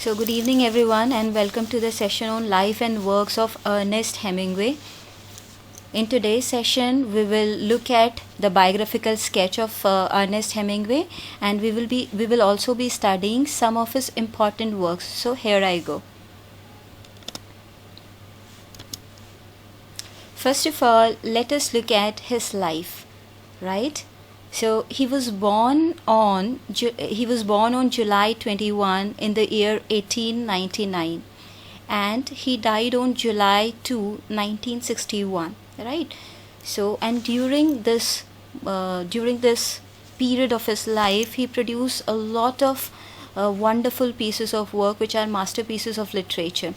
So, good evening, everyone, and welcome to the session on life and works of Ernest Hemingway. In today's session, we will look at the biographical sketch of Ernest Hemingway, and we will also be studying some of his important works. So, here I go. First of all, let us look at his life, right? So he was born on July 21 in the year 1899, and he died on July 2, 1961. Right? So and during this period of his life, he produced a lot of wonderful pieces of work which are masterpieces of literature.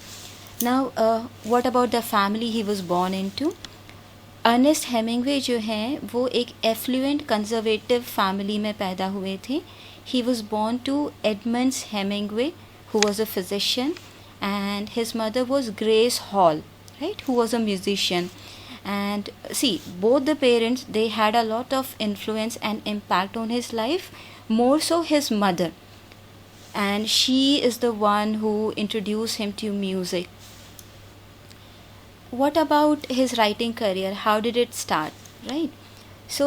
Now, what about the family he was born into? Ernest Hemingway जो हैं वो एक effluent conservative family में पैदा हुए थे. He was born to Edmunds Hemingway who was a physician, and his mother was Grace Hall, right, who was a musician. And see, both the parents, they had a lot of influence and impact on his life, more so his mother, and she is the one who introduced him to music. What about his writing career? How did it start? Right? So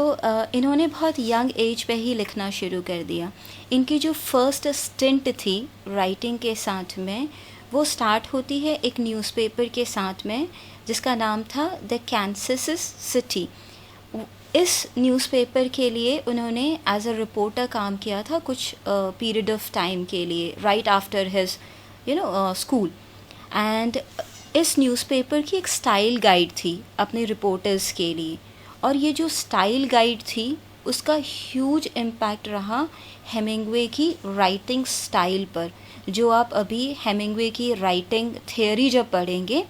इन्होंने बहुत young age पे ही लिखना शुरू कर दिया. इनकी जो first stint थी राइटिंग के साथ में, वो स्टार्ट होती है एक न्यूज़पेपर के साथ में जिसका नाम था द कैंसस सिटी. इस न्यूज़पेपर के लिए उन्होंने एज अ रिपोर्टर काम किया था कुछ पीरियड ऑफ टाइम के लिए, right after his school. And इस न्यूज़पेपर की एक स्टाइल गाइड थी अपने रिपोर्टर्स के लिए, और ये जो स्टाइल गाइड थी उसका ह्यूज इम्पैक्ट रहा हेमिंगवे की राइटिंग स्टाइल पर. जो आप अभी हेमिंगवे की राइटिंग थियोरी जब पढ़ेंगे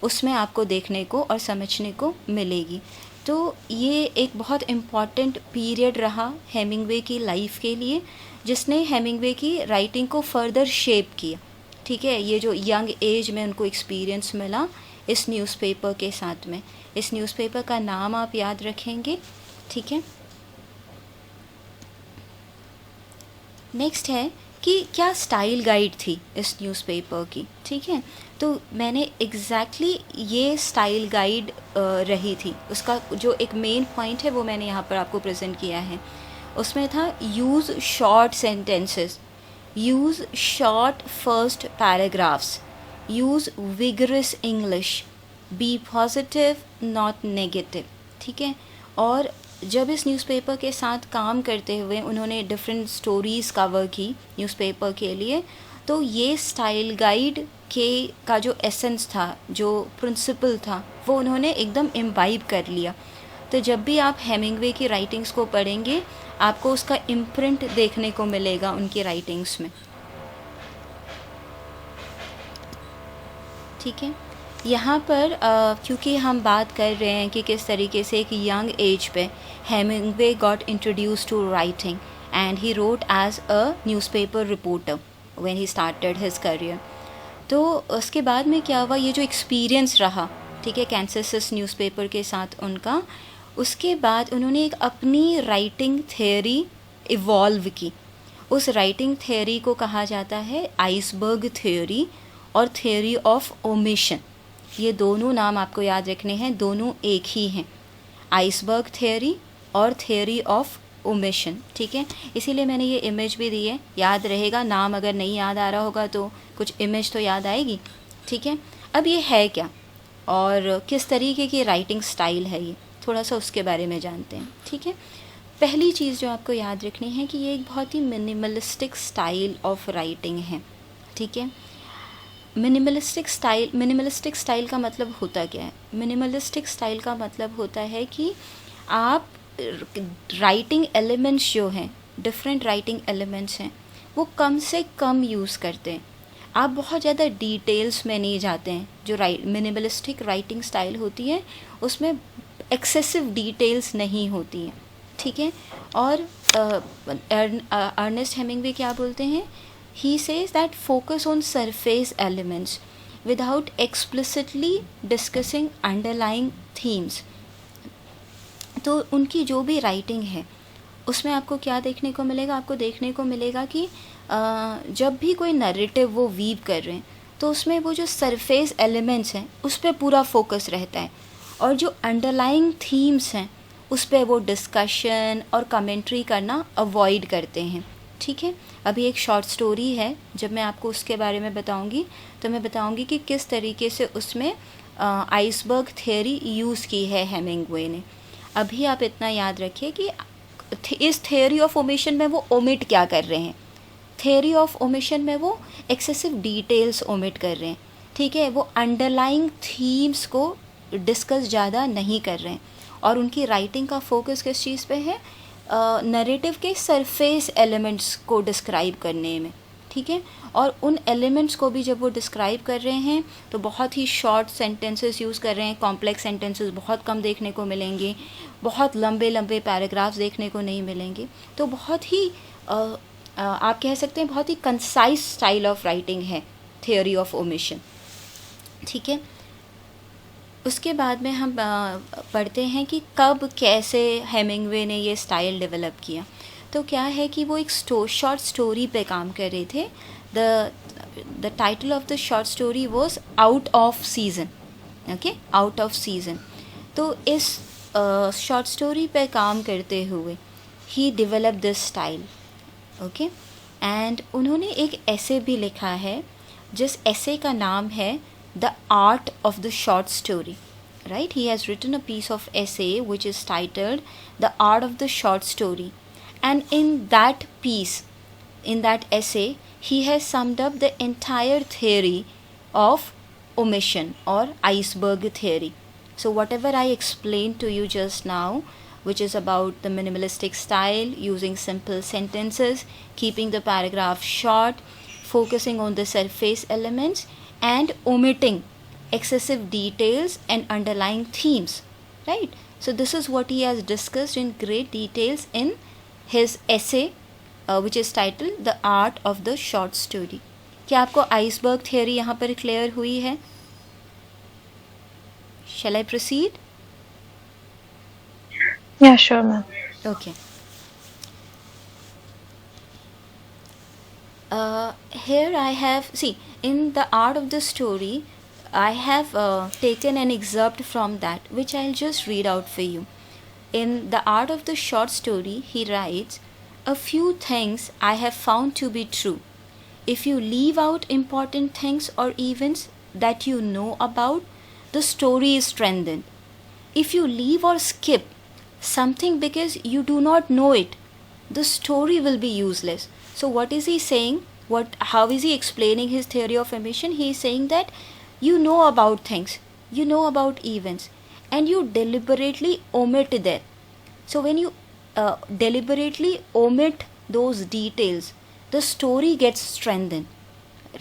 उसमें आपको देखने को और समझने को मिलेगी. तो ये एक बहुत इम्पॉर्टेंट पीरियड रहा हेमिंगवे की लाइफ के लिए, जिसने हेमिंगवे की राइटिंग को फर्दर शेप किया. ठीक है, ये जो यंग एज में उनको एक्सपीरियंस मिला इस न्यूज़पेपर के साथ में. इस न्यूज़पेपर का नाम आप याद रखेंगे. ठीक है, नेक्स्ट है कि क्या स्टाइल गाइड थी इस न्यूज़पेपर की. ठीक है, तो मैंने एग्जैक्टली ये स्टाइल गाइड रही थी. उसका जो एक मेन पॉइंट है वो मैंने यहाँ पर आपको प्रेजेंट किया है. उसमें था use short sentences, use short first paragraphs, use vigorous English, be positive not negative. ठीक है, और जब इस न्यूज़पेपर के साथ काम करते हुए उन्होंने डिफरेंट स्टोरीज़ कवर की न्यूज़पेपर के लिए, तो ये स्टाइल गाइड के का जो एसेंस था, जो प्रिंसिपल था, वो उन्होंने एकदम इम्बाइब कर लिया. तो जब भी आप हेमिंगवे की राइटिंग्स को पढ़ेंगे आपको उसका इम्प्रिंट देखने को मिलेगा उनकी राइटिंग्स में. ठीक है, यहाँ पर क्योंकि हम बात कर रहे हैं कि किस तरीके से एक यंग एज पे Hemingway got introduce to writing and he wrote as a newspaper reporter when he started his career. तो उसके बाद में क्या हुआ, ये जो एक्सपीरियंस रहा, ठीक है, कैंसस न्यूज़पेपर के साथ उनका, उसके बाद उन्होंने एक अपनी राइटिंग थियोरी इवॉल्व की. उस राइटिंग थियोरी को कहा जाता है आइसबर्ग थियोरी और थियोरी ऑफ ओमिशन. ये दोनों नाम आपको याद रखने हैं, दोनों एक ही हैं, आइसबर्ग थियोरी और थियोरी ऑफ ओमिशन. ठीक है, इसीलिए मैंने ये इमेज भी दी है, याद रहेगा. नाम अगर नहीं याद आ रहा होगा तो कुछ इमेज तो याद आएगी. ठीक है, अब ये है क्या और किस तरीके की राइटिंग स्टाइल है, ये थोड़ा सा उसके बारे में जानते हैं. ठीक है, पहली चीज़ जो आपको याद रखनी है कि ये एक बहुत ही मिनिमलिस्टिक स्टाइल ऑफ राइटिंग है. ठीक है, मिनिमलिस्टिक स्टाइल का मतलब होता क्या है? मिनिमलिस्टिक स्टाइल का मतलब होता है कि आप राइटिंग एलिमेंट्स जो हैं, डिफरेंट राइटिंग एलिमेंट्स हैं, वो कम से कम यूज़ करते हैं. आप बहुत ज़्यादा डिटेल्स में नहीं जाते हैं. जो मिनिमलिस्टिक राइटिंग स्टाइल होती है उसमें एक्सेसिव डिटेल्स नहीं होती हैं. ठीक है, और अर्नेस्ट हेमिंगवे क्या बोलते हैं, he says that focus on surface elements without explicitly discussing underlying themes. तो उनकी जो भी राइटिंग है उसमें आपको क्या देखने को मिलेगा? आपको देखने को मिलेगा कि जब भी कोई नैरेटिव वो वीव कर रहे हैं तो उसमें वो जो सरफेस एलिमेंट्स हैं उस पर पूरा फोकस रहता है, और जो अंडरलाइंग थीम्स हैं उस पर वो डिस्कशन और कमेंट्री करना अवॉइड करते हैं। ठीक है, अभी एक शॉर्ट स्टोरी है, जब मैं आपको उसके बारे में बताऊंगी तो मैं बताऊंगी कि किस तरीके से उसमें आइसबर्ग थ्योरी यूज़ की है हेमिंग्वे ने। अभी आप इतना याद रखिए कि इस थ्योरी ऑफ ओमिशन में वो ओमिट क्या कर रहे हैं। थ्योरी ऑफ ओमिशन में वो एक्सेसिव डिटेल्स ओमिट कर रहे हैं। ठीक है, वो अंडरलाइंग थीम्स को डिस्कस ज़्यादा नहीं कर रहे हैं, और उनकी राइटिंग का फोकस किस चीज़ पे है? नैरेटिव के सरफेस एलिमेंट्स को डिस्क्राइब करने में। ठीक है, और उन एलिमेंट्स को भी जब वो डिस्क्राइब कर रहे हैं तो बहुत ही शॉर्ट सेंटेंसेस यूज़ कर रहे हैं। कॉम्प्लेक्स सेंटेंसेस बहुत कम देखने को मिलेंगे, बहुत लंबे लंबे पैराग्राफ्स देखने को नहीं मिलेंगे। तो बहुत ही आप कह सकते हैं बहुत ही कंसाइज स्टाइल ऑफ राइटिंग है थ्योरी ऑफ ओमिशन। ठीक है, उसके बाद में हम पढ़ते हैं कि कब कैसे हेमिंग्वे ने ये स्टाइल डेवलप किया। तो क्या है कि वो एक शॉर्ट स्टोरी पे काम कर रहे थे। The title of the short story was out of season. Okay, out of season. तो इस शॉर्ट स्टोरी पे काम करते हुए ही develop this style. Okay, and उन्होंने एक ऐसे भी लिखा है जिस ऐसे का नाम है The Art of the Short Story. Right, he has written a piece of essay which is titled The Art of the Short Story, and in that piece, in that essay, he has summed up the entire theory of omission or iceberg theory. So whatever I explained to you just now, which is about the minimalistic style, using simple sentences, keeping the paragraph short, focusing on the surface elements, and omitting excessive details and underlying themes, right? So this is what he has discussed in great details in his essay which is titled The Art of the Short Story. क्या आपको iceberg theory यहाँ पर clear हुई है? Shall I proceed? Yeah, sure, ma'am. Okay. Here I have, see, in The Art of the Story, I have taken an excerpt from that, which I'll just read out for you. In The Art of the Short Story, he writes, "A few things I have found to be true. If you leave out important things or events that you know about, the story is strengthened. If you leave or skip something because you do not know it, the story will be useless." So what is he saying? How is he explaining his theory of omission? He is saying that you know about things, you know about events, and you deliberately omit them. So when you deliberately omit those details, the story gets strengthened,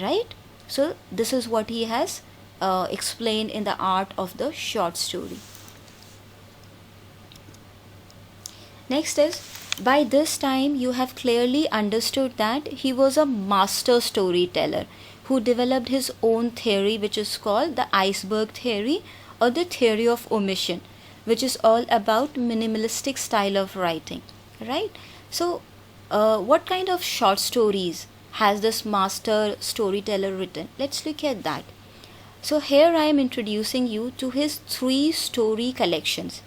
right? So this is what he has explained in The Art of the Short Story. Next is, by this time you have clearly understood that he was a master storyteller who developed his own theory, which is called the iceberg theory or the theory of omission, which is all about minimalistic style of writing, right? So what kind of short stories has this master storyteller written? Let's look at that. So here I am introducing you to his 3 story collections.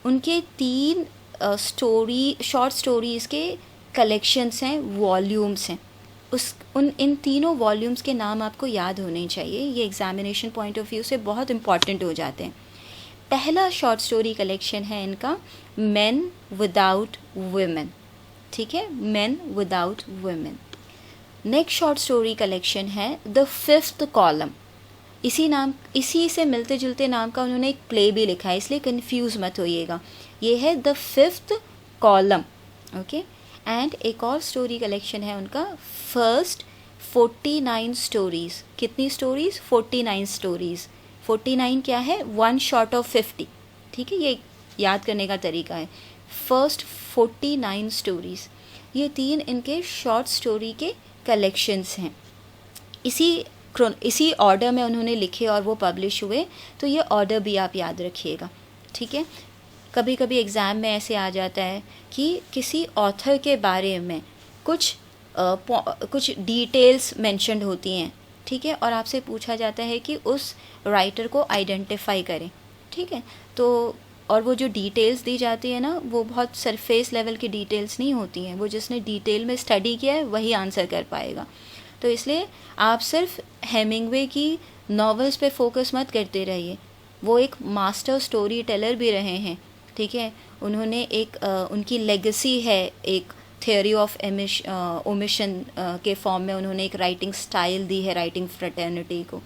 उनके 3 short stories के collections हैं, volumes हैं। इन तीनों volumes के नाम आपको याद होने चाहिए, ये एग्जामिनेशन पॉइंट ऑफ व्यू से बहुत इंपॉर्टेंट हो जाते हैं। पहला शॉर्ट स्टोरी कलेक्शन है इनका मेन विदाउट वुमेन। ठीक है, main without women. Next short story collection है द 5th कॉलम। इसी से मिलते जुलते नाम का उन्होंने एक प्ले भी लिखा है, इसलिए कंफ्यूज मत होइएगा। ये है the 5th column. Okay, and एक और स्टोरी कलेक्शन है उनका फर्स्ट 49 स्टोरीज़। कितनी स्टोरीज़? 49 स्टोरीज़। 49 क्या है? 1 शॉर्ट ऑफ 50। ठीक है, ये याद करने का तरीका है। फर्स्ट 49 स्टोरीज़, ये 3 इनके शॉर्ट स्टोरी के कलेक्शंस हैं। इसी ऑर्डर में उन्होंने लिखे और वो पब्लिश हुए, तो ये ऑर्डर भी आप याद रखिएगा। ठीक है, कभी कभी एग्ज़ाम में ऐसे आ जाता है कि किसी ऑथर के बारे में कुछ कुछ डिटेल्स मेंशन्ड होती हैं, ठीक है, और आपसे पूछा जाता है कि उस राइटर को आइडेंटिफाई करें, ठीक है। तो और वो जो डिटेल्स दी जाती है ना, वो बहुत सरफेस लेवल की डिटेल्स नहीं होती हैं, वो जिसने डिटेल में स्टडी किया है वही आंसर कर पाएगा। तो इसलिए आप सिर्फ हेमिंगवे की नॉवेल्स पे फोकस मत करते रहिए, वो एक मास्टर स्टोरी टेलर भी रहे हैं, ठीक है। उन्होंने एक उनकी लेगेसी है, एक थियोरी ऑफ ओमिशन के फॉर्म में उन्होंने एक राइटिंग स्टाइल दी है राइटिंग फ्रेटर्निटी को।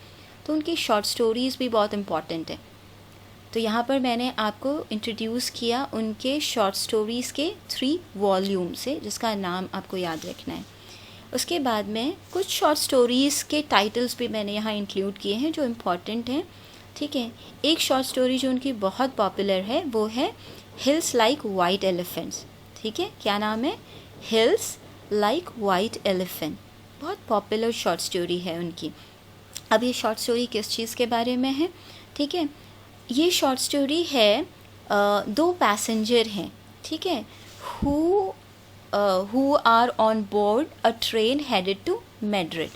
तो उनकी शॉर्ट स्टोरीज़ भी बहुत इम्पॉर्टेंट है। तो यहाँ पर मैंने आपको इंट्रोड्यूस किया उनके शॉर्ट स्टोरीज़ के 3 वॉल्यूम से, जिसका नाम आपको याद रखना है। उसके बाद में कुछ शॉर्ट स्टोरीज़ के टाइटल्स भी मैंने यहाँ इंक्लूड किए हैं जो इम्पॉर्टेंट हैं, ठीक है। एक शॉर्ट स्टोरी जो उनकी बहुत पॉपुलर है वो है हिल्स लाइक वाइट एलिफेंट्स, ठीक है। क्या नाम है? Hills like white elephant. बहुत पॉपुलर शॉर्ट स्टोरी है उनकी। अब ये शॉर्ट स्टोरी किस चीज़ के बारे में है, ठीक है। ये शॉर्ट स्टोरी है 2 पैसेंजर हैं, ठीक है, who are on board a train headed to Madrid,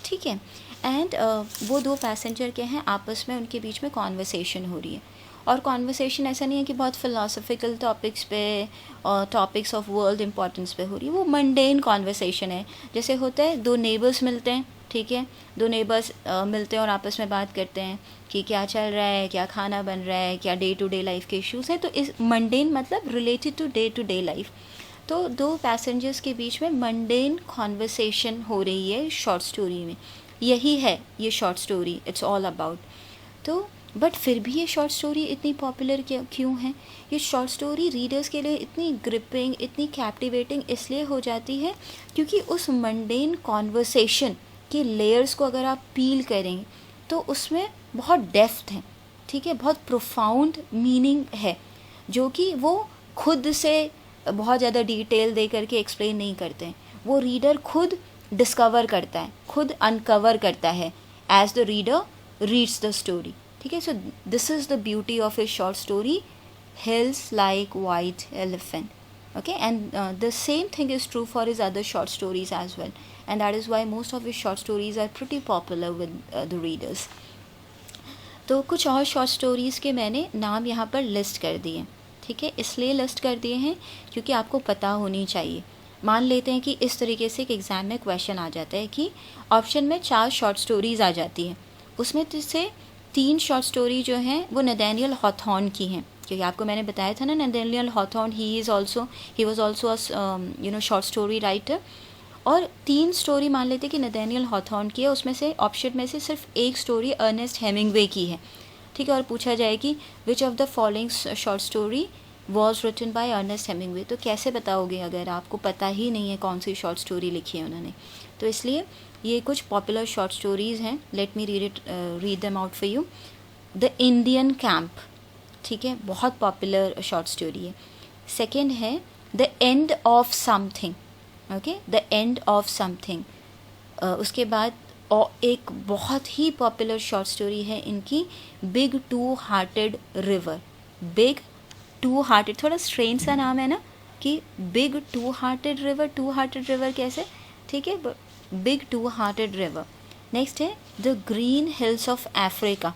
ठीक है। एंड वो 2 पैसेंजर के हैं, आपस में उनके बीच में कॉन्वर्सेशन हो रही है। और कॉन्वर्सेशन ऐसा नहीं है कि बहुत फ़िलासफ़िकल टॉपिक्स पे और टॉपिक्स ऑफ वर्ल्ड इम्पोर्टेंस पे हो रही है, वो मंडेन कॉन्वर्सेशन है। जैसे होता है 2 नेबर्स मिलते हैं, ठीक है, 2 नेबर्स मिलते हैं और आपस में बात करते हैं कि क्या चल रहा है, क्या खाना बन रहा है, क्या डे टू डे लाइफ के इश्यूज़ हैं। तो इस मंडेन मतलब रिलेटेड टू डे लाइफ। तो 2 पैसेंजर्स के बीच में मंडेन कॉन्वर्सेशन हो रही है शॉर्ट स्टोरी में। यही है ये short story, it's all about. तो बट फिर भी ये शॉर्ट स्टोरी इतनी पॉपुलर क्यों है? ये शॉर्ट स्टोरी रीडर्स के लिए इतनी ग्रिपिंग, इतनी कैप्टिवेटिंग इसलिए हो जाती है क्योंकि उस मंडेन कॉन्वर्सेशन के लेयर्स को अगर आप पील करें तो उसमें बहुत डेप्थ है, ठीक है, बहुत प्रोफाउंड मीनिंग है, जो कि वो खुद से बहुत ज़्यादा डिटेल दे करके एक्सप्लेन नहीं करते हैं। वो रीडर खुद डिस्कवर करता है, खुद अनकवर करता है as the reader reads the story, ठीक है। So this is the beauty of a short story, hills like white elephant, okay, and the same thing is true for his other short stories as well, and that is why most of his short stories are pretty popular with the readers. तो कुछ और short stories के मैंने नाम यहाँ पर list कर दिए, ठीक है। इसलिए लिस्ट कर दिए हैं क्योंकि आपको पता होनी चाहिए। मान लेते हैं कि इस तरीके से एक एग्ज़ाम में क्वेश्चन आ जाता है कि ऑप्शन में 4 शॉर्ट स्टोरीज़ आ जाती हैं, उसमें से 3 शॉर्ट स्टोरी जो हैं वो नथानियल हॉथॉर्न की हैं, क्योंकि आपको मैंने बताया था ना, Nathaniel Hawthorne he was also a short story writer. और 3 स्टोरी मान लेते कि नथानियल हॉथॉर्न की है, उसमें से ऑप्शन में से सिर्फ एक स्टोरी अर्नेस्ट हेमिंगवे की है, ठीक है। और पूछा जाए कि which of the following short story was written by Ernest Hemingway, तो कैसे बताओगे अगर आपको पता ही नहीं है कौन सी शॉर्ट स्टोरी लिखी है उन्होंने। तो इसलिए ये कुछ पॉपुलर शॉर्ट स्टोरीज़ हैं, let me read them out for you. The Indian camp, ठीक है, बहुत पॉपुलर शॉर्ट स्टोरी है। सेकेंड है the end of something, okay, the end of something. उसके बाद और एक बहुत ही पॉपुलर शॉर्ट स्टोरी है इनकी, big two hearted river. Big two hearted, थोड़ा स्ट्रेंज सा नाम है ना कि बिग टू हार्टेड रिवर कैसे, ठीक है, big two hearted river. Next है the green hills of Africa.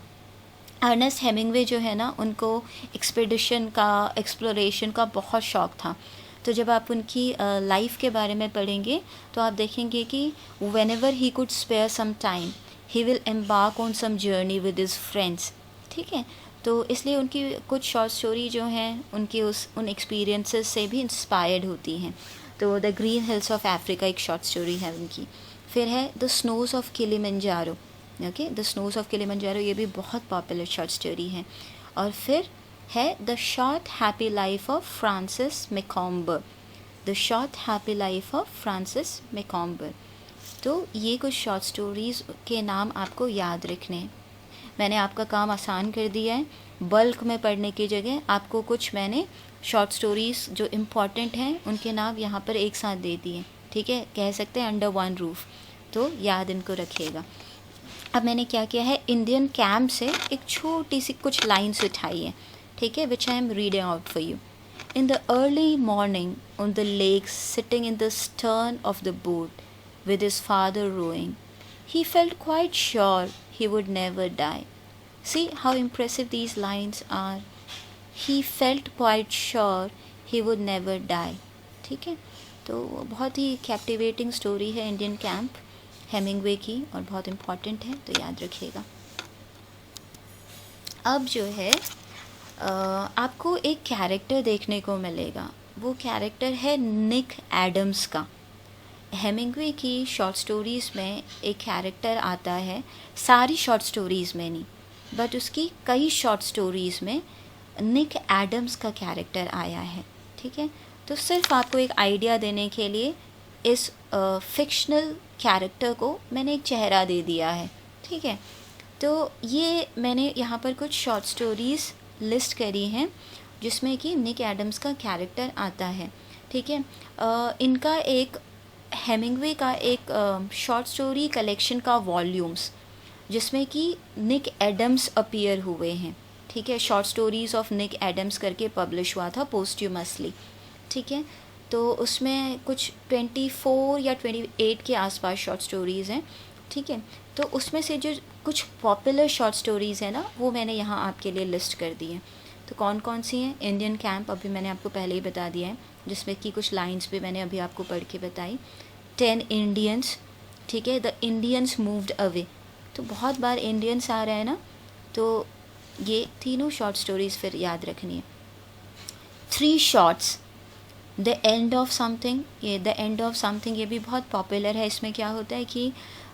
Ernest Hemingway जो है ना, उनको एक्सपेडिशन का, एक्सप्लोरेशन का बहुत शौक़ था। तो जब आप उनकी लाइफ के बारे में पढ़ेंगे तो आप देखेंगे कि whenever he could spare some time he will embark on some journey with his friends, ठीक है। तो इसलिए उनकी कुछ शॉर्ट स्टोरी जो हैं उनकी उन एक्सपीरियंसेस से भी इंस्पायर्ड होती हैं। तो the green hills of Africa एक शॉर्ट स्टोरी है उनकी। फिर है the snows of Kilimanjaro, okay, the snows of Kilimanjaro, ये भी बहुत पॉपुलर शॉर्ट स्टोरी है। और फिर है the short happy life of Francis Macomber, the short happy life of Francis Macomber. तो ये कुछ शॉर्ट स्टोरीज़ के नाम आपको याद रखने हैं। मैंने आपका काम आसान कर दिया है, बल्क में पढ़ने की जगह आपको कुछ मैंने शॉर्ट स्टोरीज़ जो इम्पॉर्टेंट हैं उनके नाम यहाँ पर एक साथ दे दिए, ठीक है, कह सकते हैं अंडर वन रूफ, तो याद इनको रखिएगा। अब मैंने क्या किया है, इंडियन कैंप से एक छोटी सी कुछ लाइन्स उठाई है, ठीक है, which I am reading out for you. In the early morning on the lake, sitting in the stern of the boat with his father rowing, he felt quite sure he would never die. See how impressive these lines are. He felt quite sure he would never die. ठीक है, तो बहुत ही captivating story है Indian camp Hemingway की, और बहुत important है, तो याद रखिएगा. अब जो है आपको एक कैरेक्टर देखने को मिलेगा. वो कैरेक्टर है निक एडम्स का. हेमिंगवे की शॉर्ट स्टोरीज़ में एक कैरेक्टर आता है, सारी शॉर्ट स्टोरीज़ में नहीं, बट उसकी कई शॉर्ट स्टोरीज़ में निक एडम्स का कैरेक्टर आया है. ठीक है, तो सिर्फ आपको एक आइडिया देने के लिए इस फिक्शनल कैरेक्टर को मैंने एक चेहरा दे दिया है. ठीक है, तो ये मैंने यहाँ पर कुछ शॉर्ट स्टोरीज़ लिस्ट करी हैं जिसमें कि निक एडम्स का कैरेक्टर आता है. ठीक है, इनका एक हेमिंगवे का एक शॉर्ट स्टोरी कलेक्शन का वॉल्यूम्स जिसमें कि निक एडम्स अपीयर हुए हैं. ठीक है, short stories of Nick Adams करके पब्लिश हुआ था पोस्ट्यूमसली. ठीक है, तो उसमें कुछ 24 या 28 के आसपास शॉर्ट स्टोरीज़ हैं. ठीक है, तो उसमें से जो कुछ पॉपुलर शॉर्ट स्टोरीज़ हैं ना, वो मैंने यहाँ आपके लिए लिस्ट कर दी हैं. तो कौन कौन सी हैं? इंडियन कैंप अभी मैंने आपको पहले ही बता दिया है, जिसमें कि कुछ लाइंस भी मैंने अभी आपको पढ़ के बताई. 10 इंडियंस. ठीक है, द इंडियंस मूव्ड अवे. तो बहुत बार इंडियंस आ रहे हैं ना, तो ये तीनों शॉर्ट स्टोरीज़ फिर याद रखनी है. 3 shorts. The end of something. ये द एंड ऑफ समथिंग ये भी बहुत पॉपुलर है. इसमें क्या होता है कि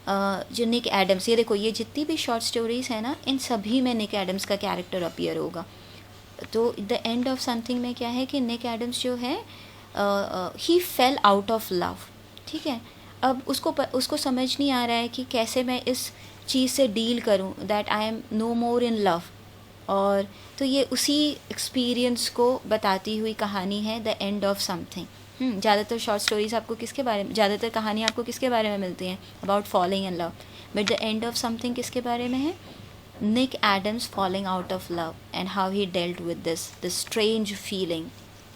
जो निक एडम्स, ये देखो, ये जितनी भी शॉर्ट स्टोरीज़ हैं ना, इन सभी में निक एडम्स का कैरेक्टर अपीयर होगा. तो द एंड ऑफ समथिंग में क्या है कि निक एडम्स जो है ही फेल आउट ऑफ लव. ठीक है, अब उसको समझ नहीं आ रहा है कि कैसे मैं इस चीज़ से डील करूं, that I am no more in love. और तो ये उसी एक्सपीरियंस को बताती हुई कहानी है द एंड ऑफ समथिंग. ज़्यादातर शॉर्ट स्टोरीज़ आपको किसके बारे में, ज़्यादातर कहानी आपको किसके बारे में मिलती हैं? About falling in love. But the end of something किसके बारे में है? Nick Adams falling out of love and how he dealt with this strange feeling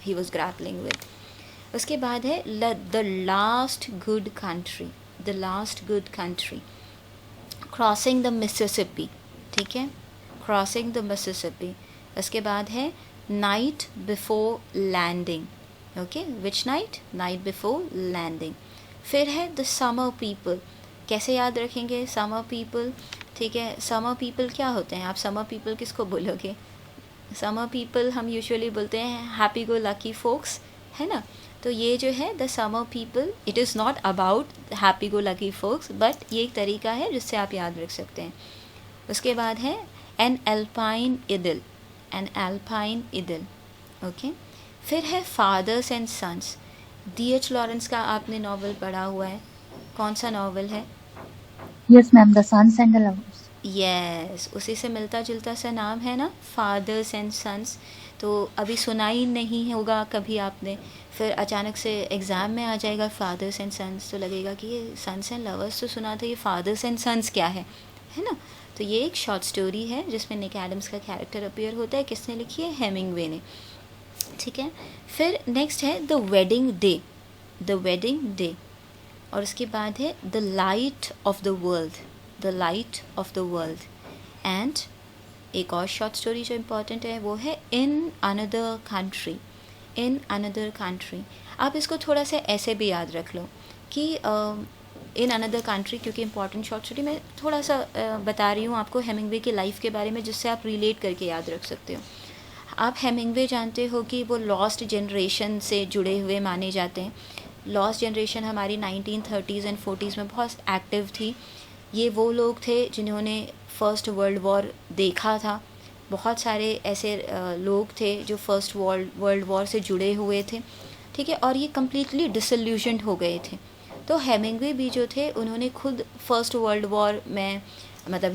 he was grappling with. उसके बाद है the last good country. The last good country, crossing the Mississippi. ठीक है, crossing the Mississippi. उसके बाद है night before landing. Okay, which night? Night before landing. फिर है द समर पीपल. कैसे याद रखेंगे समर पीपल? ठीक है, समर पीपल क्या होते हैं? आप समर पीपल किसको बोलोगे? समर पीपल हम यूजुअली बोलते हैं हैप्पी गो लकी फोक्स, है ना. तो ये जो है the summer people, it is not about happy go lucky folks, but ये एक तरीका है जिससे आप याद रख सकते हैं. उसके बाद है an Alpine idyll. An Alpine idyll. Okay, फिर है fathers and sons. D.H. Lawrence का आपने नॉवल पढ़ा हुआ है, कौन सा नॉवल है? Yes ma'am, the sons and the lovers. Yes, उसी से मिलता जुलता सा नाम है ना, फादर्स एंड सन्स. तो अभी सुना ही नहीं होगा कभी आपने, फिर अचानक से एग्ज़ाम में आ जाएगा फादर्स एंड सन्स, तो लगेगा कि ये सन्स एंड लवर्स तो सुना था, ये फादर्स एंड सन्स क्या है ना. तो ये एक शॉर्ट स्टोरी है जिसमें निक एडम्स का कैरेक्टर अपीयर होता है. किसने लिखी है? हेमिंगवे ने. ठीक है, फिर नेक्स्ट है the wedding day. The wedding day. और उसके बाद है the light of the world. The light of the world. And एक और शॉर्ट स्टोरी जो इम्पोर्टेंट है वो है इन अनदर कंट्री. इन अनदर कंट्री. आप इसको थोड़ा सा ऐसे भी याद रख लो कि इन अनदर कंट्री, क्योंकि इंपॉर्टेंट शॉर्ट स्टोरी मैं थोड़ा सा बता रही हूँ आपको हेमिंगवे की लाइफ के बारे में, जिससे आप रिलेट करके याद रख सकते हो. आप हेमिंगवे जानते हो कि वो लॉस्ट जनरेशन से जुड़े हुए माने जाते हैं. लॉस्ट जनरेशन हमारी 1930s एंड 40s में बहुत एक्टिव थी. ये वो लोग थे जिन्होंने फ़र्स्ट वर्ल्ड वॉर देखा था. बहुत सारे ऐसे लोग थे जो फर्स्ट वर्ल्ड वॉर से जुड़े हुए थे. ठीक है, और ये कम्प्लीटली डिसल्यूशन्ड हो गए थे. तो हेमिंगवे भी जो थे उन्होंने खुद फर्स्ट वर्ल्ड वॉर में, मतलब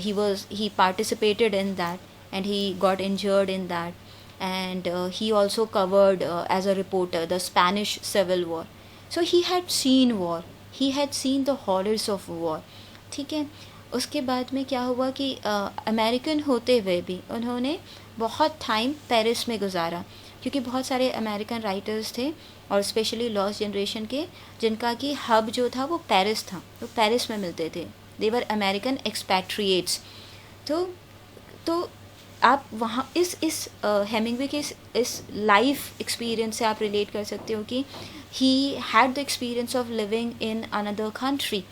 he participated in that and he got injured in that. And he also covered as a reporter the Spanish Civil War. So he had seen war. He had seen the horrors of war. ठीक है, उसके बाद में क्या हुआ कि American होते हुए भी उन्होंने बहुत टाइम पेरिस में गुजारा, क्योंकि बहुत सारे अमेरिकन राइटर्स थे और स्पेशली लॉस्ट जनरेशन के, जिनका कि हब जो था वो पेरिस था, तो पेरिस में मिलते थे। देवर अमेरिकन एक्सपैट्रिएट्स। तो आप वहाँ इस हेमिंगवे के इस लाइफ एक्सपीरियंस से आप रिलेट कर सकते हो कि he had the experience of living in another country,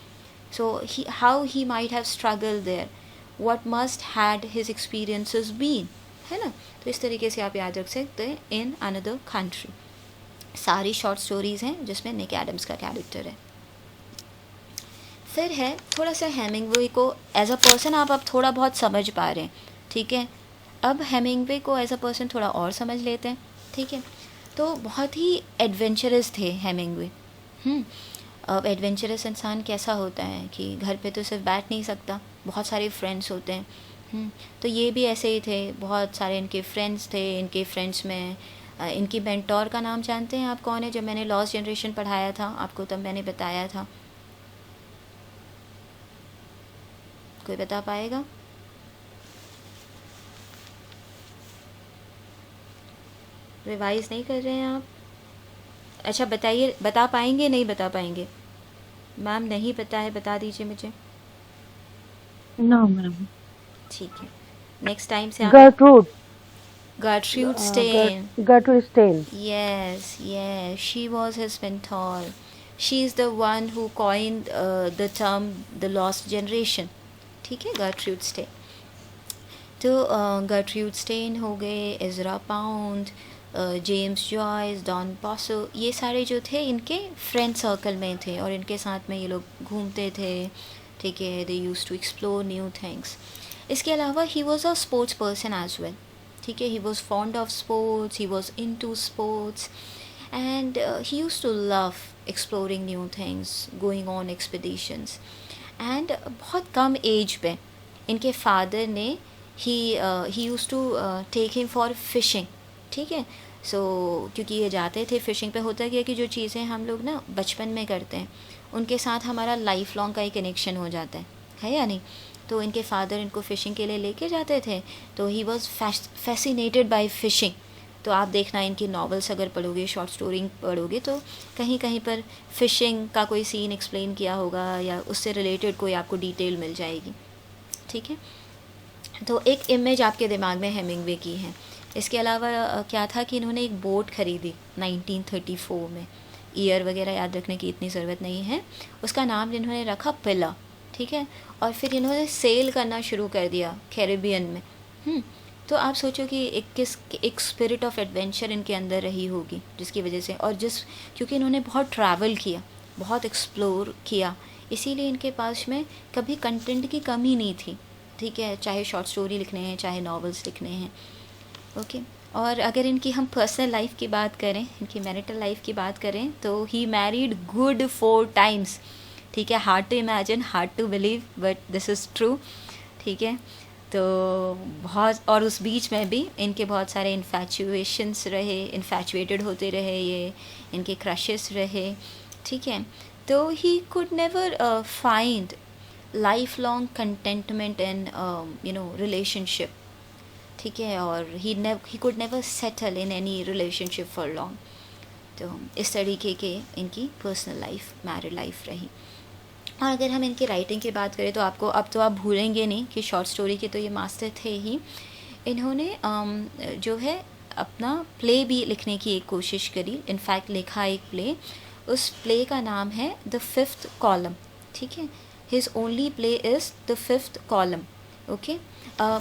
so how he might have struggle there, what must had his experiences been, है ना। तो इस तरीके से आप याद रख सकते हैं इन अनदर कंट्री। सारी शॉर्ट स्टोरीज़ हैं जिसमें निक एडम्स का कैरेक्टर है। फिर है थोड़ा सा हेमिंगवे को एज अ पर्सन आप अब थोड़ा बहुत समझ पा रहे हैं, ठीक है। अब हेमिंगवे को एज अ पर्सन थोड़ा और समझ लेते हैं, ठीक है। तो बहुत ही एडवेंचरस थे हेमिंगवे। अब एडवेंचरस इंसान कैसा होता है कि घर पे तो सिर्फ बैठ नहीं सकता, बहुत सारे फ्रेंड्स होते हैं। तो ये भी ऐसे ही थे, बहुत सारे इनके फ्रेंड्स थे। इनके फ्रेंड्स में इनकी मेंटोर का नाम जानते हैं आप कौन है? जब मैंने लॉस्ट जनरेशन पढ़ाया था आपको तब मैंने बताया था, कोई बता पाएगा? रिवाइज नहीं कर रहे हैं आप? अच्छा बताइए, बता पाएंगे नहीं बता पाएंगे? मैम नहीं पता है, बता दीजिए मुझे। No, ma'am. ठीक है, नेक्स्ट टाइम से आप Gertrude Stein. Gertrude Stein. Yes, she was his mentor. She is the one who coined the term the lost generation. ठीक है, Gertrude Stein. तो Gertrude Stein हो गए, Ezra Pound, James Joyce, Don Bosso, ये सारे जो थे इनके फ्रेंड सर्कल में थे और इनके साथ में ये लोग घूमते थे, ठीक है। They used to explore new things. इसके अलावा he was a sports person as well, ठीक है। He was fond of sports, he was into sports and he used to love exploring new things, going on expeditions. And बहुत कम age पे इनके father ने he used to take him for fishing, ठीक है। सो क्योंकि ये जाते थे फिशिंग पे, होता क्या कि जो चीज़ें हम लोग ना बचपन में करते हैं उनके साथ हमारा लाइफ लॉन्ग का ही कनेक्शन हो जाता है या नहीं। तो इनके फादर इनको फ़िशिंग के लिए लेके जाते थे, तो he was fascinated by fishing. तो आप देखना इनकी नॉवेल्स अगर पढ़ोगे, शॉर्ट स्टोरी पढ़ोगे, तो कहीं कहीं पर फ़िशिंग का कोई सीन एक्सप्लेन किया होगा या उससे रिलेटेड कोई आपको डिटेल मिल जाएगी, ठीक है। तो एक इमेज आपके दिमाग में हेमिंगवे की है। इसके अलावा क्या था कि इन्होंने एक बोट ख़रीदी 1934 में, ईयर वगैरह याद रखने की इतनी ज़रूरत नहीं है। उसका नाम इन्होंने रखा पिला, ठीक है। और फिर इन्होंने सेल करना शुरू कर दिया कैरिबियन में। तो आप सोचो कि एक स्पिरिट ऑफ एडवेंचर इनके अंदर रही होगी जिसकी वजह से, और क्योंकि इन्होंने बहुत ट्रैवल किया, बहुत एक्सप्लोर किया, इसीलिए इनके पास में कभी कंटेंट की कमी नहीं थी, ठीक है। चाहे शॉर्ट स्टोरी लिखने हैं, चाहे नॉवेल्स लिखने हैं, ओके। और अगर इनकी हम पर्सनल लाइफ की बात करें, इनकी मैरिटल लाइफ की बात करें, तो ही मैरिड गुड 4 times, ठीक है। Hard to imagine, hard to believe, but this is true, ठीक है। तो बहुत, और उस बीच में भी इनके बहुत सारे इन्फैचुएशंस रहे, इन्फैचुएटेड होते रहे ये, इनके क्रशेस रहे, ठीक है। तो he could never find life long contentment in relationship, ठीक है। और he could never settle in any relationship for long. तो इस तरीके के इनकी पर्सनल लाइफ, मैरिड लाइफ रही। और अगर हम इनकी राइटिंग की बात करें तो आपको अब तो आप भूलेंगे नहीं कि शॉर्ट स्टोरी के तो ये मास्टर थे ही। इन्होंने जो है अपना प्ले भी लिखने की एक कोशिश करी, इनफैक्ट लिखा एक प्ले, उस प्ले का नाम है द 5th Column, ठीक है। His only play is the 5th Column, okay.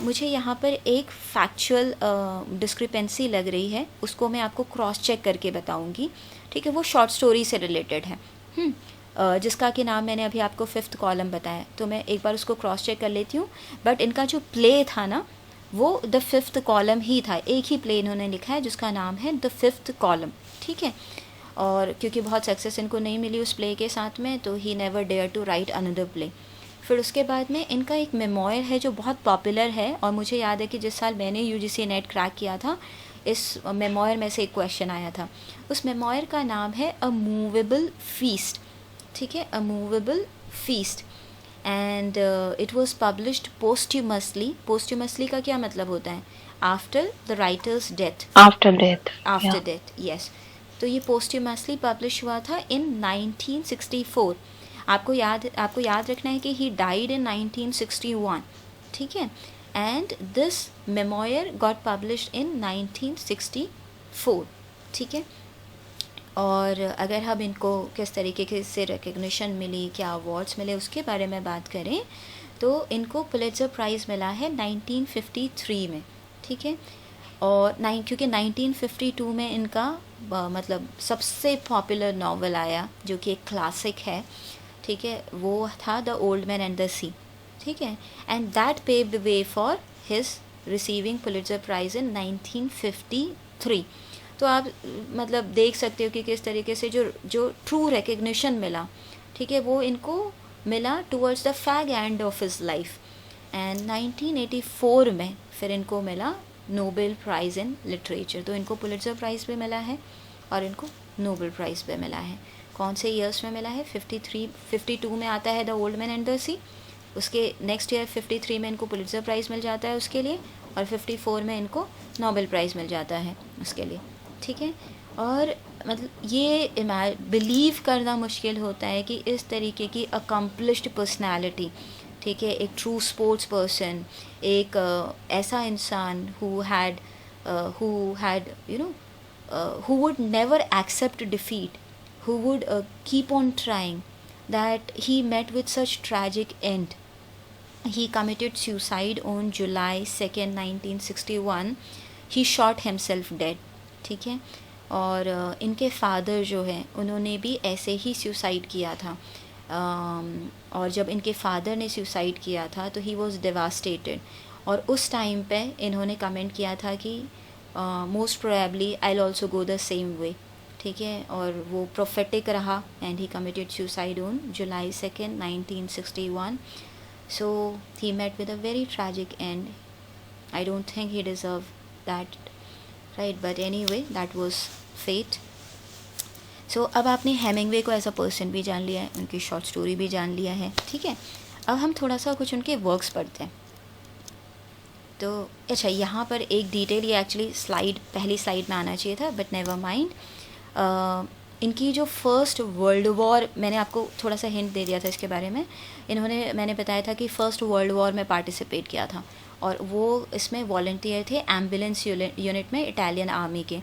मुझे यहाँ पर एक फैक्चुअल डिस्क्रिपेंसी लग रही है, उसको मैं आपको क्रॉस चेक करके बताऊँगी, ठीक है। वो शॉर्ट स्टोरी से रिलेटेड है, जिसका कि नाम मैंने अभी आपको 5th Column बताया, तो मैं एक बार उसको क्रॉस चेक कर लेती हूँ। बट इनका जो प्ले था ना वो द 5th Column ही था, एक ही प्ले इन्होंने लिखा है जिसका नाम है द 5th Column, ठीक है। और क्योंकि बहुत सक्सेस इनको नहीं मिली उस प्ले के साथ में, तो he never dare to write another play. फिर उसके बाद में इनका एक मेमोयर है जो बहुत पॉपुलर है, और मुझे याद है कि जिस साल मैंने UGC नेट क्रैक किया था, इस मेमोयर में से एक क्वेश्चन आया था। उस मेमोयर का नाम है अ मूवेबल फीस्ट, ठीक है, a movable feast. And it was published posthumously. Posthumously का क्या मतलब होता है? After the writer's death. After death. After Yeah. Death, yes. तो ये पोस्ट्यूमसली पब्लिश हुआ था इन 1964. आपको याद रखना है कि ही डाइड इन 1961, ठीक है. And this memoir got published in 1964, ठीक है. और अगर हम इनको किस तरीके से रिकग्निशन मिली, क्या अवार्ड्स मिले, उसके बारे में बात करें तो इनको पुलित्ज़र प्राइज़ मिला है 1953 में, ठीक है. और क्योंकि 1952 में इनका मतलब सबसे पॉपुलर नावल आया जो कि एक क्लासिक है, ठीक है, वो था the old man and the sea, ठीक है. And that paved way for his receiving Pulitzer prize in 1953. तो आप मतलब देख सकते हो कि किस तरीके से जो ट्रू रिकग्निशन मिला, ठीक है, वो इनको मिला towards the fag end of his life. And 1984 में फिर इनको मिला नोबेल प्राइज़ इन लिटरेचर. तो इनको पुलित्ज़र प्राइज़ भी मिला है और इनको नोबेल प्राइज़ भी मिला है. कौन से ईयर्स में मिला है? 52 में आता है the old man and the sea. उसके नेक्स्ट ईयर 53 में इनको पुलित्ज़र प्राइज़ मिल जाता है उसके लिए, और 54 में इनको नोबेल प्राइज़ मिल जाता है उसके लिए, ठीक है. और मतलब ये बिलीव करना मुश्किल होता है कि इस तरीके की अकम्पलिश्ड पर्सनालिटी, ठीक है, एक ट्रू स्पोर्ट्स पर्सन, एक ऐसा इंसान who had you know who would never accept defeat, who would keep on trying, that he met with such tragic end. He committed suicide on July 2nd, 1961. He shot himself dead, ठीक है. और इनके father जो हैं उन्होंने भी ऐसे ही suicide किया था. और जब इनके फादर ने सुसाइड किया था तो ही वॉज डेवास्टेटेड. और उस टाइम पे इन्होंने कमेंट किया था कि most probably I will also go the same way, ठीक है. और वो प्रोफेटिक रहा and he committed suicide on July 2nd, 1961. So he met with a very tragic end. I don't think he deserved that, right? But anyway, that was fate. So अब आपने Hemingway को as a person भी जान लिया है, उनकी short story भी जान लिया है, ठीक है. अब हम थोड़ा सा कुछ उनके वर्क्स पढ़ते हैं. तो अच्छा, यहाँ पर एक डिटेल, ये एक्चुअली पहली स्लाइड में आना चाहिए था, बट नेवर माइंड. इनकी जो फर्स्ट वर्ल्ड वॉर, मैंने आपको थोड़ा सा हिंट दे दिया था इसके बारे में. मैंने बताया था कि फ़र्स्ट वर्ल्ड वॉर में पार्टिसिपेट किया था, और वो इसमें वॉलंटियर थे एम्बुलेंस यूनिट में इटालियन आर्मी के.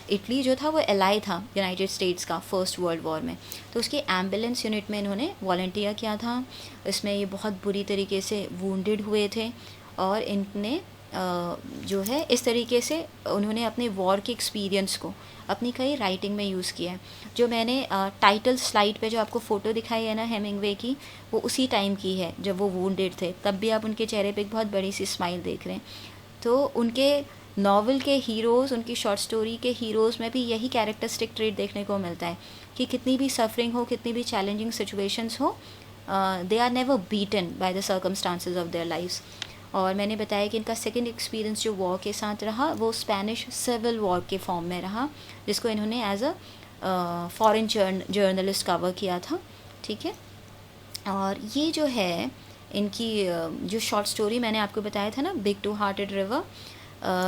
इटली जो था वो एलाई था यूनाइटेड स्टेट्स का फर्स्ट वर्ल्ड वॉर में. तो उसकी एम्बुलेंस यूनिट में इन्होंने वॉलंटियर किया था. इसमें ये बहुत बुरी तरीके से वूंडेड हुए थे, और इनने जो है इस तरीके से उन्होंने अपने वॉर के एक्सपीरियंस को अपनी कई राइटिंग में यूज़ किया है. जो मैंने टाइटल स्लाइड पे जो आपको फ़ोटो दिखाई है ना हेमिंगवे की, वो उसी टाइम की है जब वो वूंडेड थे. तब भी आप उनके चेहरे पे एक बहुत बड़ी सी स्माइल देख रहे हैं. तो उनके नावल के हीरोज़, उनकी शॉर्ट स्टोरी के हीरोज़ में भी यही कैरेक्टरिस्टिक ट्रेट देखने को मिलता है कि कितनी भी सफरिंग हो, कितनी भी चैलेंजिंग सिचुएशंस हो, they are never beaten by the circumstances of their lives. और मैंने बताया कि इनका सेकंड एक्सपीरियंस जो वॉर के साथ रहा वो स्पेनिश सिविल वॉर के फॉर्म में रहा, जिसको इन्होंने as a foreign journalist cover किया था, ठीक है. और ये जो है इनकी जो शॉर्ट स्टोरी मैंने आपको बताया था ना, बिग टू हार्टेड रिवर,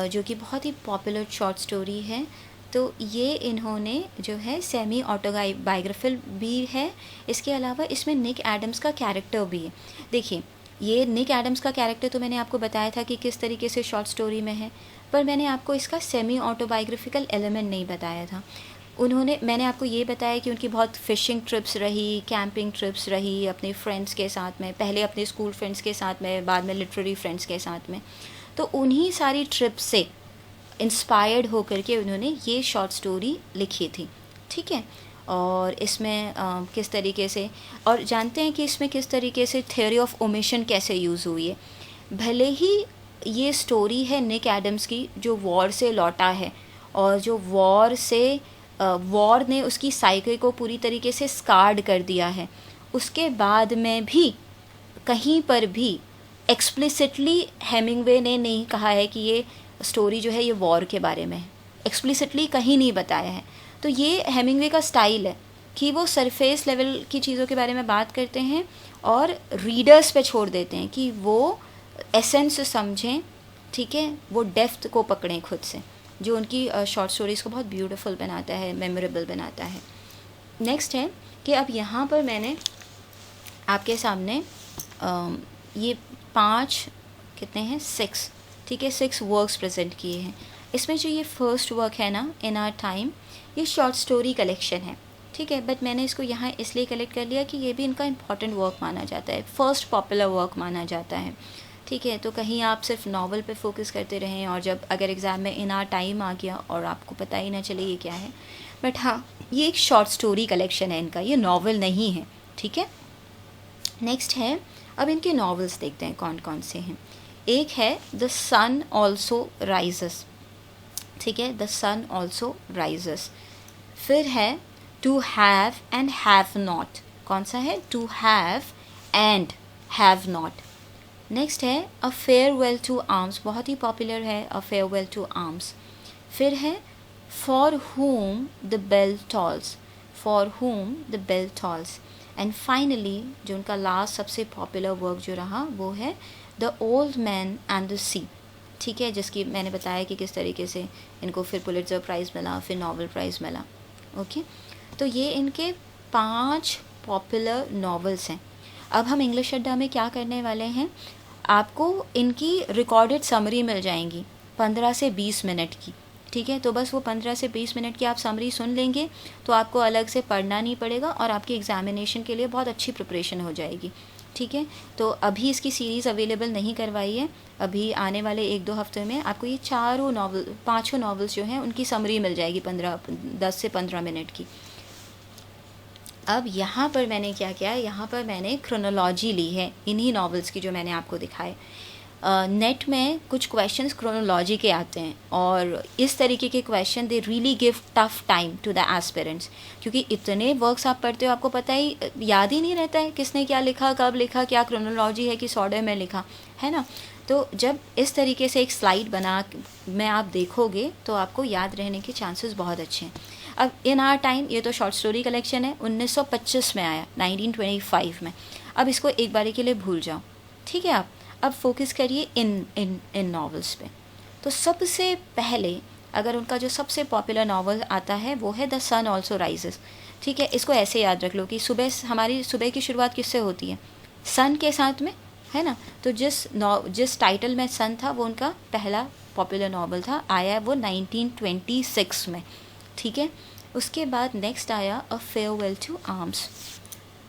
जो कि बहुत ही पॉपुलर शॉर्ट स्टोरी है. तो ये इन्होंने जो है सेमी ऑटोबायोग्राफिकल भी है. इसके अलावा इसमें निक एडम्स का कैरेक्टर भी है. देखिए, ये निक एडम्स का कैरेक्टर तो मैंने आपको बताया था कि किस तरीके से शॉर्ट स्टोरी में है, पर मैंने आपको इसका सेमी ऑटोबायोग्राफिकल एलिमेंट नहीं बताया था. मैंने आपको ये बताया कि उनकी बहुत फ़िशिंग ट्रिप्स रही, कैंपिंग ट्रिप्स रही अपने फ्रेंड्स के साथ में, पहले अपने स्कूल फ्रेंड्स के साथ में, बाद में लिटरेरी फ्रेंड्स के साथ में. तो उन्हीं सारी ट्रिप्स से इंस्पायर्ड होकर के उन्होंने ये शॉर्ट स्टोरी लिखी थी, ठीक है. और इसमें किस तरीके से, और जानते हैं कि इसमें किस तरीके से थ्योरी ऑफ ओमिशन कैसे यूज़ हुई है. भले ही ये स्टोरी है निक एडम्स की जो वॉर से लौटा है, और जो वॉर ने उसकी साइकिल को पूरी तरीके से स्कार्ड कर दिया है, उसके बाद में भी कहीं पर भी एक्सप्लिसिटली हेमिंगवे ने नहीं कहा है कि ये स्टोरी जो है ये वॉर के बारे में है. एक्सप्लिसिटली कहीं नहीं बताया है. तो ये हेमिंगवे का स्टाइल है कि वो सरफेस लेवल की चीज़ों के बारे में बात करते हैं और रीडर्स पे छोड़ देते हैं कि वो एसेंस समझें, ठीक है, वो डेप्थ को पकड़ें खुद से, जो उनकी शॉर्ट स्टोरीज़ को बहुत ब्यूटीफुल बनाता है, मेमोरेबल बनाता है। नेक्स्ट है कि अब यहाँ पर मैंने आपके सामने ये 5 कितने हैं 6, ठीक है, 6 वर्क्स प्रेजेंट किए हैं। इसमें जो ये फर्स्ट वर्क है ना, इन आवर टाइम, ये शॉर्ट स्टोरी कलेक्शन है, ठीक है, बट मैंने इसको यहाँ इसलिए कलेक्ट कर लिया कि ये भी इनका इम्पॉर्टेंट वर्क माना जाता है, फर्स्ट पॉपुलर वर्क माना जाता है, ठीक है। तो कहीं आप सिर्फ नॉवल पे फोकस करते रहें और जब अगर एग्ज़ाम में इन आवर टाइम आ गया और आपको पता ही ना चले ये क्या है, बट हाँ ये एक शॉर्ट स्टोरी कलेक्शन है इनका, ये नॉवल नहीं है, ठीक है। नेक्स्ट है, अब इनके नॉवेल्स देखते हैं कौन कौन से हैं। एक है द सन ऑल्सो राइजेस, ठीक है, द सन ऑल्सो राइजेस। फिर है to have and have not, कौन सा है, to have and have not. Next है अ फेयरवेल टू आर्म्स, बहुत ही पॉपुलर है अ फेयरवेल टू आर्म्स। फिर है for whom the bell tolls, for whom the bell tolls. And finally जो उनका लास्ट सबसे पॉपुलर वर्क जो रहा वो है the old man and the sea, ठीक है, जिसकी मैंने बताया कि किस तरीके से इनको फिर पुलिट्ज़र प्राइज़ मिला, फिर नोबेल प्राइज़ मिला, ओके। तो ये इनके 5 पॉपुलर नॉवेल्स हैं। अब हम इंग्लिश अड्डा में क्या करने वाले हैं, आपको इनकी रिकॉर्डेड समरी मिल जाएंगी 15 से 20 मिनट की, ठीक है। तो बस वो 15 से 20 मिनट की आप समरी सुन लेंगे तो आपको अलग से पढ़ना नहीं पड़ेगा और आपकी एग्ज़ामिनेशन के लिए बहुत अच्छी प्रिपरेशन हो जाएगी, ठीक है। तो अभी इसकी सीरीज़ अवेलेबल नहीं करवाई है, अभी आने वाले 1-2 हफ्ते में आपको ये 5 नॉवेल्स जो हैं उनकी समरी मिल जाएगी 10 से 15 मिनट की। अब यहाँ पर मैंने क्या किया, यहाँ पर मैंने क्रोनोलॉजी ली है इन्हीं नॉवेल्स की जो मैंने आपको दिखाए। नेट में कुछ क्वेश्चंस क्रोनोलॉजी के आते हैं और इस तरीके के question they really give tough time to the aspirants, क्योंकि इतने वर्क्स आप पढ़ते हो आपको पता ही याद ही नहीं रहता है किसने क्या लिखा, कब लिखा, क्या क्रोनोलॉजी है, किस ऑर्डर में लिखा है ना। तो जब इस तरीके से एक स्लाइड बना में आप देखोगे तो आपको याद रहने के चांसेस बहुत अच्छे हैं। अब इन आवर टाइम ये तो शॉर्ट स्टोरी कलेक्शन है, 1925 में आया, 1925 में। अब इसको एक बारी के लिए भूल जाओ, ठीक है। आप अब फोकस करिए इन नॉवेल्स पे। तो सबसे पहले अगर उनका जो सबसे पॉपुलर नॉवल आता है वो है द सन ऑल्सो राइजेस, ठीक है। इसको ऐसे याद रख लो कि हमारी सुबह की शुरुआत किससे होती है, सन के साथ में, है ना। तो जिस टाइटल में सन था वो उनका पहला पॉपुलर नॉवल था, आया वो 1926 में, ठीक है। उसके बाद नेक्स्ट आया a farewell to arms.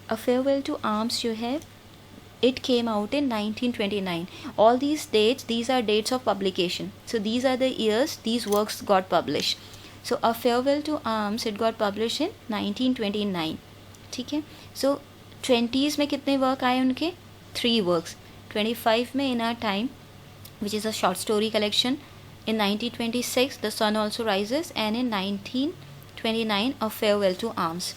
A farewell to arms जो है it came out in 1929. All these are dates of publication, so these are the years these works got published. So A Farewell to Arms, it got published in 1929, ठीक है। So 20s में कितने work आए उनके, 3 works। 25 में In Our Time, which is a short story collection. In 1926 The Sun Also Rises, and in 1929 A Farewell to Arms,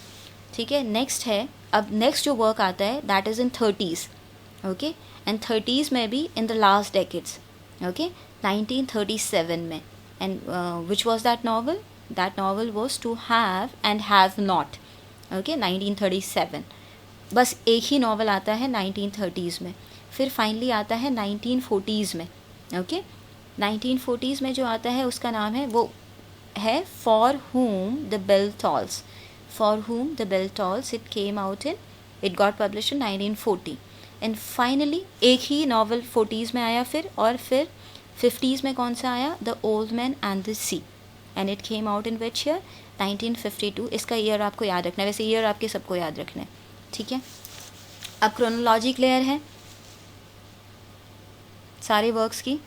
ठीक है। Next है, अब नेक्स्ट जो वर्क आता है that is in 30s, okay, and 30s में भी in the last decades, okay, 1937 में। And which was that novel was to have and have not, okay, 1937। बस एक ही नॉवल आता है 1930s में। फिर फाइनली आता है 1940s में, ओके। 1940s में जो आता है उसका नाम है, वो है for whom the bell tolls, for whom the bell tolls। it got published in 1940। And finally एक ही नॉवल 40s में आया फिर, और फिर 50s में कौन सा आया, the old man and the sea, and it came out in which year, 1952। इसका ईयर आपको याद रखना है, वैसे ईयर आपके सबको याद रखना है, ठीक है। अब क्रोनोलॉजी क्लियर है सारे वर्क्स की,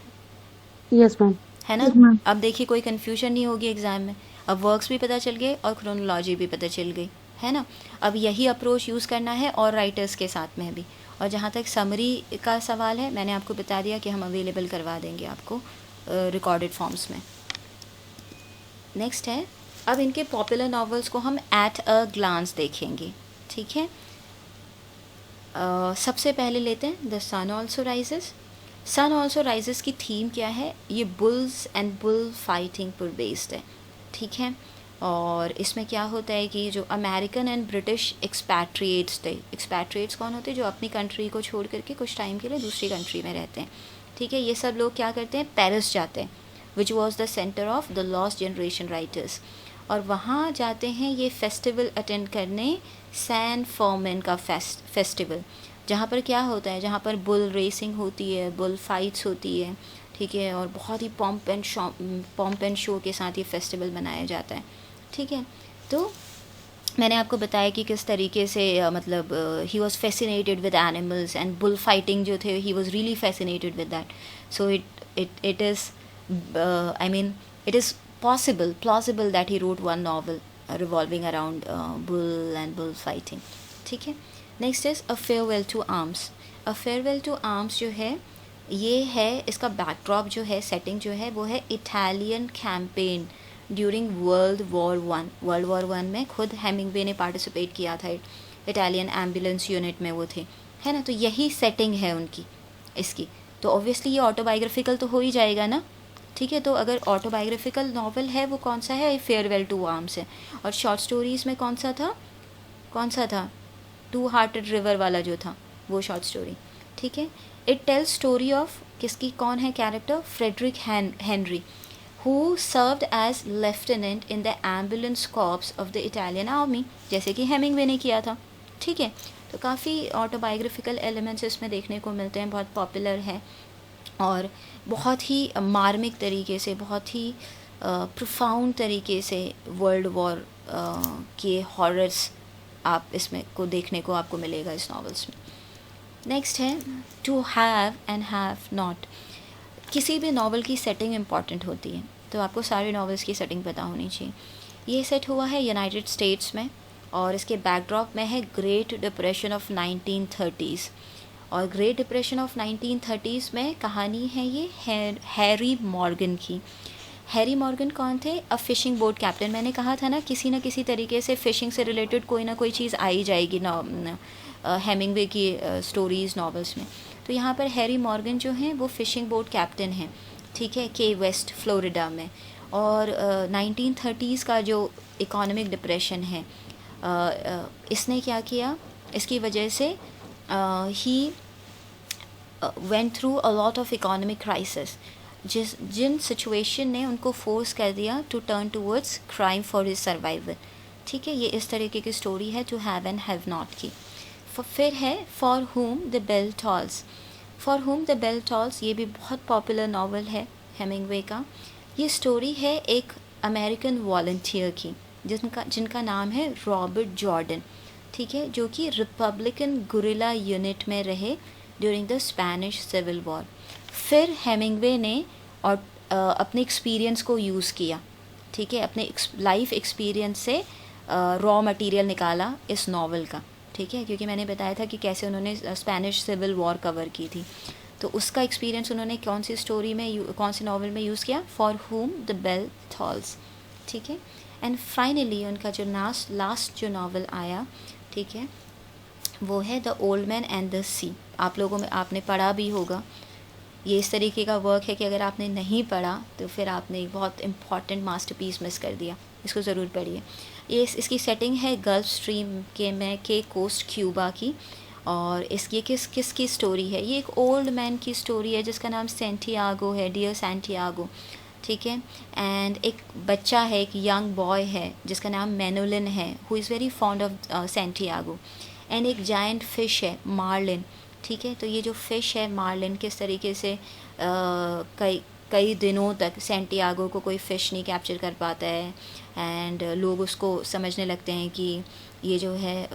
यस मैम, है ना। Yes, ma'am. अब देखिए कोई कन्फ्यूजन नहीं होगी एग्ज़ाम में, अब वर्क्स भी पता चल गए और क्रोनोलॉजी भी पता चल गई, है ना। अब यही अप्रोच यूज़ करना है और राइटर्स के साथ में भी। और जहाँ तक समरी का सवाल है, मैंने आपको बता दिया कि हम अवेलेबल करवा देंगे आपको रिकॉर्डेड फॉर्म्स में। नेक्स्ट है, अब इनके पॉपुलर नॉवेल्स को हम एट अ ग्लांस देखेंगे, ठीक है। सबसे पहले लेते हैं the sun also rises. Sun also rises की थीम क्या है, ये बुल्स एंड बुल फाइटिंग पर बेस्ड है, ठीक है। और इसमें क्या होता है कि जो अमेरिकन एंड ब्रिटिश एक्सपैट्रिएट्स थे, एक्सपैट्रिएट्स कौन होते हैं, जो अपनी कंट्री को छोड़ करके कुछ टाइम के लिए दूसरी कंट्री में रहते हैं, ठीक है, ये सब लोग क्या करते हैं, पेरिस जाते हैं, which was the centre of the lost generation writers, और वहाँ जाते हैं ये फेस्टिवल अटेंड करने, सैन फर्मिन का फेस्टिवल, जहाँ पर क्या होता है, जहाँ पर बुल रेसिंग होती है, बुल फाइट्स होती है, ठीक है, और बहुत ही पॉम्प एंड शो के साथ ये फेस्टिवल मनाया जाता है, ठीक है। तो मैंने आपको बताया कि किस तरीके से मतलब he was fascinated with animals and bull fighting जो थे, he was really fascinated with that, so it is I mean it is plausible that he wrote one novel revolving around bull and bull fighting, ठीक है। Next is a farewell to arms. A farewell to arms जो है, ये है, इसका backdrop जो है, setting जो है, वो है Italian campaign during world war one में खुद हेमिंगवे ने पार्टिसिपेट किया था, इटालियन एम्बुलेंस यूनिट में वो थे, है ना। तो यही सेटिंग है उनकी इसकी, तो ऑब्वियसली ये ऑटोबायोग्राफिकल तो हो ही जाएगा ना, ठीक है। तो अगर ऑटोबायोग्राफिकल नावल है वो कौन सा है, फेयरवेल टू आर्म्स है। और शॉर्ट स्टोरीज़ में कौन सा था, टू हार्टेड रिवर वाला जो था वो शॉर्ट स्टोरी, ठीक है। इट टेल्स स्टोरी ऑफ किसकी, कौन है character, Frederick Henry, who served as lieutenant in the ambulance corps of the Italian army, जैसे कि हेमिंगवे ने किया था, ठीक है। तो काफ़ी ऑटोबायोग्राफिकल एलिमेंट्स इसमें देखने को मिलते हैं, बहुत पॉपुलर है और बहुत ही मार्मिक तरीके से, बहुत ही प्रोफाउंड तरीके से वर्ल्ड वॉर के हॉरर्स आप इसमें को देखने को आपको मिलेगा इस नॉवेल्स में। नेक्स्ट है to have and have not. किसी भी नावल की सेटिंग इम्पॉर्टेंट होती है, तो आपको सारे नॉवेल्स की सेटिंग पता होनी चाहिए। ये सेट हुआ है यूनाइटेड स्टेट्स में और इसके बैकड्रॉप में है ग्रेट डिप्रेशन ऑफ 1930s। और ग्रेट डिप्रेशन ऑफ 1930s में कहानी है ये हैरी मॉर्गन की। हैरी मॉर्गन कौन थे, अ फिशिंग बोट कैप्टन। मैंने कहा था ना किसी न किसी तरीके से फ़िशिंग से रिलेटेड कोई ना कोई चीज़ आ ही जाएगी हेमिंगवे की स्टोरीज़ नॉवेल्स में। तो यहाँ पर हैरी मॉर्गन जो हैं वो फ़िशिंग बोट कैप्टन हैं, ठीक है, के वेस्ट फ्लोरिडा में। और 1930s का जो इकोनॉमिक डिप्रेशन है, इसने क्या किया, इसकी वजह से he went through a lot of economic crisis, जिन सिचुएशन ने उनको फोर्स कर दिया to turn towards crime for his survival, ठीक है। ये इस तरीके की स्टोरी है to have and have not की। फिर है for whom the bell tolls. For whom the bell tolls ये भी बहुत पॉपुलर नावल है हेमिंगवे का। ये स्टोरी है एक अमेरिकन वॉलंटियर की जिनका नाम है रॉबर्ट जॉर्डन, ठीक है, जो कि रिपब्लिकन गुरिल्ला यूनिट में रहे during the Spanish civil war. फिर हेमिंगवे ने और अपने एक्सपीरियंस को यूज़ किया, ठीक है, अपने लाइफ एक्सपीरियंस से रॉ मटेरियल निकाला इस नावल का, ठीक है, क्योंकि मैंने बताया था कि कैसे उन्होंने स्पेनिश सिविल वॉर कवर की थी। तो उसका एक्सपीरियंस उन्होंने कौन सी स्टोरी में, कौन सी नावल में यूज़ किया, for whom the bell tolls, ठीक है। एंड फाइनली उनका जो लास्ट जो नावल आया, ठीक है, वो है the old man and the sea. आप लोगों में आपने पढ़ा भी होगा, ये इस तरीके का वर्क है कि अगर आपने नहीं पढ़ा तो फिर आपने एक बहुत इम्पॉर्टेंट मास्टरपीस मिस कर दिया, इसको ज़रूर पढ़िए। ये इसकी सेटिंग है गल्फ स्ट्रीम के कोस्ट क्यूबा की। और ये किसकी स्टोरी है, ये एक ओल्ड मैन की स्टोरी है जिसका नाम सेंटियागो है, डियर सेंटियागो, ठीक है। एंड एक बच्चा है, एक यंग बॉय है जिसका नाम मेनोलिन है, who is very fond of Santiago. And एक जायंट फिश है मार्लिन, ठीक है। तो ये जो फ़िश है मार्लिन किस तरीके से कई दिनों तक सेंटियागो को कोई फ़िश नहीं कैप्चर कर पाता है, एंड लोग उसको समझने लगते हैं कि ये जो है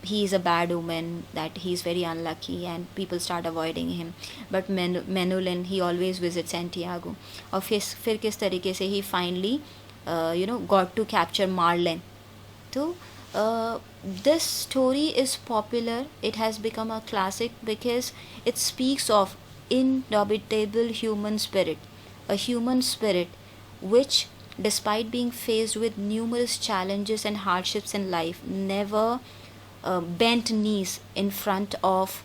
he is a bad woman, that he is very unlucky, and people start avoiding him, but Manolin he always visit Santiago. और फिर किस तरीके से he finally got to capture marlin. तो this story is popular, it has become a classic because it speaks of indomitable human spirit, a human spirit which, despite being faced with numerous challenges and hardships in life, never bent knees in front of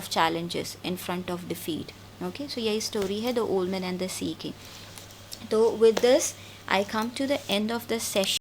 challenges, in front of defeat. Okay, so यही story है The Old Man and the Sea की। तो with this I come to the end of the session.